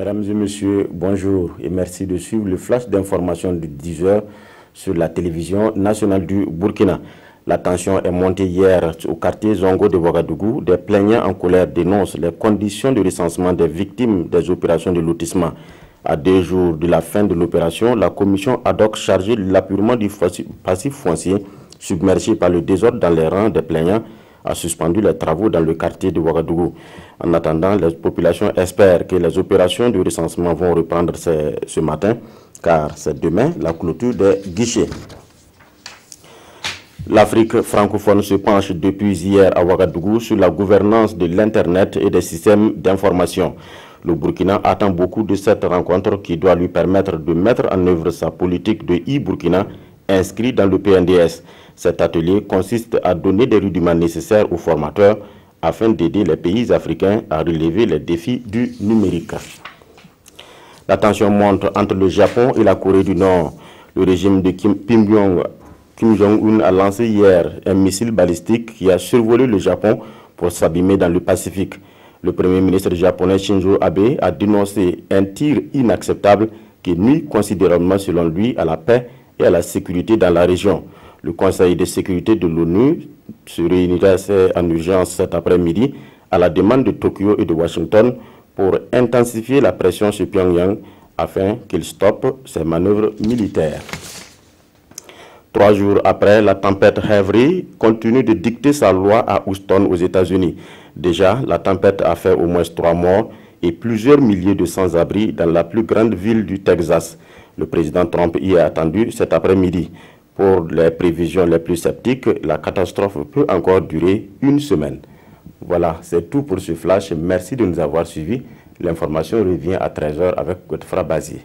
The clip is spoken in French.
Mesdames et messieurs, bonjour et merci de suivre le flash d'information de 10 h sur la télévision nationale du Burkina. La tension est montée hier au quartier Zongo de Ouagadougou. Des plaignants en colère dénoncent les conditions de recensement des victimes des opérations de lotissement. À 2 jours de la fin de l'opération, la commission ad hoc chargée de l'apurement du passif foncier submergé par le désordre dans les rangs des plaignants a suspendu les travaux dans le quartier de Ouagadougou. En attendant, les populations espèrent que les opérations de recensement vont reprendre ce matin, car c'est demain la clôture des guichets. L'Afrique francophone se penche depuis hier à Ouagadougou sur la gouvernance de l'Internet et des systèmes d'information. Le Burkina attend beaucoup de cette rencontre qui doit lui permettre de mettre en œuvre sa politique de e-Burkina inscrit dans le PNDS. Cet atelier consiste à donner des rudiments nécessaires aux formateurs afin d'aider les pays africains à relever les défis du numérique. La tension monte entre le Japon et la Corée du Nord. Le régime de Kim Jong-un a lancé hier un missile balistique qui a survolé le Japon pour s'abîmer dans le Pacifique. Le premier ministre japonais Shinzo Abe a dénoncé un tir inacceptable qui nuit considérablement selon lui à la paix et à la sécurité dans la région. Le Conseil de sécurité de l'ONU se réunira en urgence cet après-midi à la demande de Tokyo et de Washington pour intensifier la pression sur Pyongyang afin qu'il stoppe ses manœuvres militaires. 3 jours après, la tempête Harvey continue de dicter sa loi à Houston aux États-Unis. Déjà, la tempête a fait au moins 3 morts et plusieurs milliers de sans-abri dans la plus grande ville du Texas. Le président Trump y est attendu cet après-midi. Pour les prévisions les plus sceptiques, la catastrophe peut encore durer 1 semaine. Voilà, c'est tout pour ce flash. Merci de nous avoir suivis. L'information revient à 13 h avec Godefra Bazier.